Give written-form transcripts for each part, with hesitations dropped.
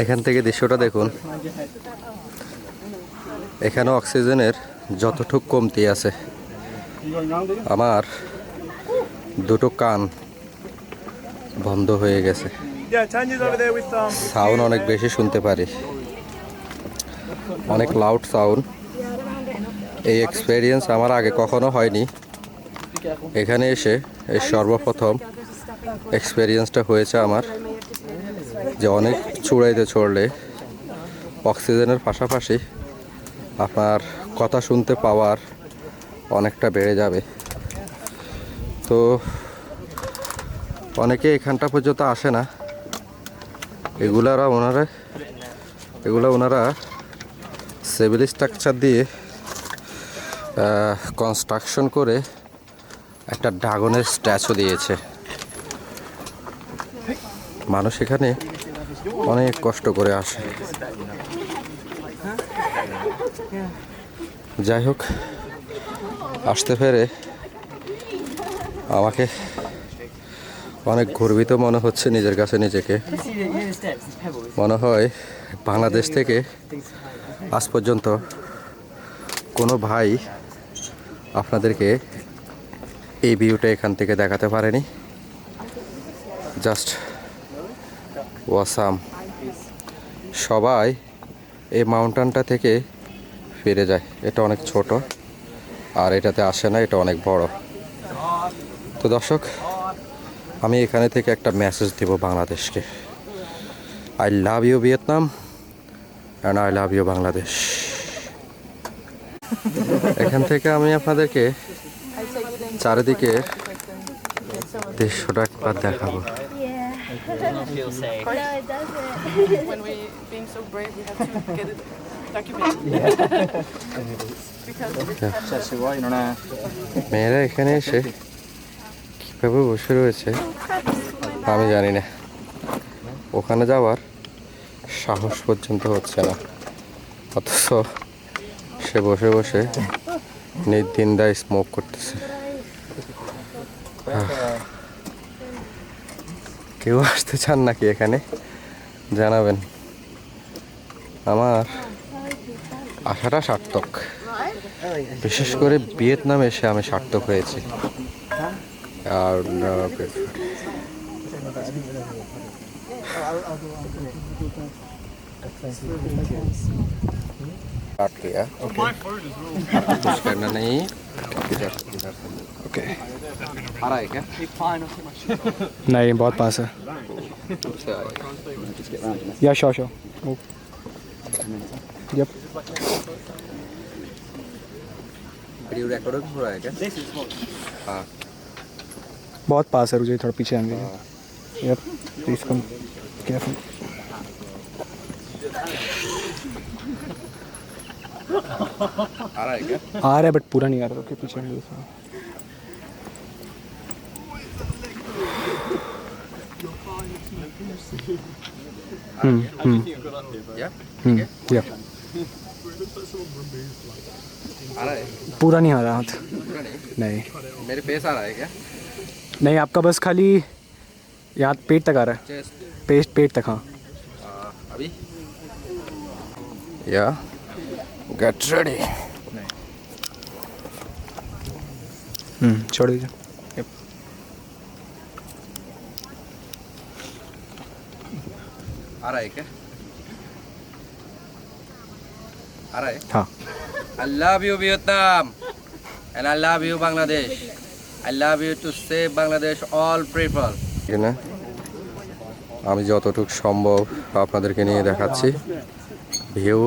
এখান থেকে দৃশ্যটা দেখুন, এখানে অক্সিজেনের যতটুক কমতি আছে, আমার দুটো কান বন্ধ হয়ে গেছে, সাউন্ড অনেক বেশি শুনতে পারি, অনেক লাউড সাউন্ড। এই এক্সপেরিয়েন্স আমার আগে কখনো হয়নি, এখানে এসে এই সর্বপ্রথম এক্সপেরিয়েন্সটা হয়েছে আমার, যে অনেক চূড়াইতে চড়লে অক্সিজেনের পাশাপাশি আপনার কথা শুনতে পাওয়ার অনেকটা বেড়ে যাবে। তো অনেকে এখানটা পর্যন্ত আসে না, এগুলো ওনারা সিভিল স্ট্রাকচার দিয়ে কনস্ট্রাকশন করে একটা ড্রাগনের স্ট্যাচু দিয়েছে। মানুষ এখানে অনেক কষ্ট করে আসে। যাই হোক, আসতে পেরে আমাকে অনেক গর্বিত মনে হচ্ছে নিজের কাছে নিজেকে। মনে হয় বাংলাদেশ থেকে আজ পর্যন্ত কোনো ভাই আপনাদেরকে এই ভিউটা এখান থেকে দেখাতে পারেনি। Just awesome. সবাই এই মাউন্টেনটা থেকে ফিরে যায়। এটা অনেক ছোট আর এটাতে আসে না, এটা অনেক বড়। তো দর্শক, আমি এখানে থেকে একটা মেসেজ দেব বাংলাদেশকে। I love you Vietnam and I love you Bangladesh. এখান থেকে আমি আপনাদেরকে চারিদিকে দৃশ্যটা একবার দেখাবো। Feel safe. No, it doesn't. When we being so brave, we have to get it documented. মেয়েরা এখানে এসে কীভাবে বসে রয়েছে আমি জানি না, ওখানে যাওয়ার সাহস পর্যন্ত হচ্ছে না, অথচ সে বসে বসে নির্দ্বিন্দায় স্মোক করতেছে। কেউ আসতে চান নাকি এখানে জানাবেন, আমার আশাটা সার্থক। বিশেষ করে ভিয়েতনামে এসে আমি সার্থক হয়েছি। আর कुछ करना नहीं। ओके, आ रहा है क्या? नहीं, बहुत पास है। या शो यप। वीडियो रिकॉर्ड हो रहा है क्या? हाँ, बहुत पास है, रुझे थोड़ा पीछे आएंगे। Yup, please come careful. आ रहा है क्या? आ रहा है बट पूरा नहीं आ रहा, ओके पीछे आएंगे। या या आ रहा है? पूरा नहीं आ रहा हाथ। पूरा नहीं? नहीं मेरे पेस आ रहा है क्या? नहीं, आपका बस खाली यहाँ पेट तक आ रहा है। चेस्ट पेट तक, हाँ। अभी या गेट रेडी। छोड़ दीजिए। आ रहा है क्या? आ रहा है? हाँ। I love you Vietnam and I love you Bangladesh. I love you to save Bangladesh all people. আমি যতটুকু সম্ভব আপনাদেরকে নিয়ে দেখাচ্ছি ভিউ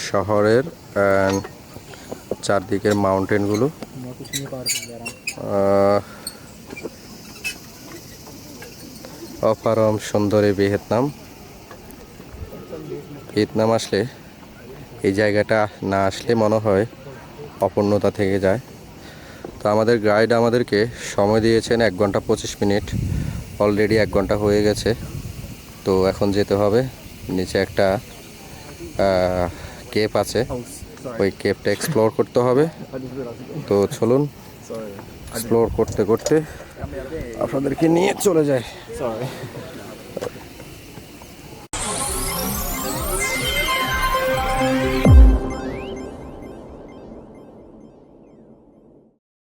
শহরের চারদিকের মাউন্টেনগুলো। অপারম সুন্দর এই ভিয়েতনাম আসলে এই জায়গাটা না আসলে মনে হয় অপূর্ণতা থেকে যায়। তো আমাদের গাইড আমাদেরকে সময় দিয়েছেন 1 ঘন্টা 25 মিনিট, অলরেডি 1 ঘন্টা হয়ে গেছে। তো এখন যেতে হবে, নিচে একটা কেপ আছে, ওই কেপটা এক্সপ্লোর করতে হবে। তো চলুন এক্সপ্লোর করতে করতে আপনাদেরকে নিয়ে চলে যায়।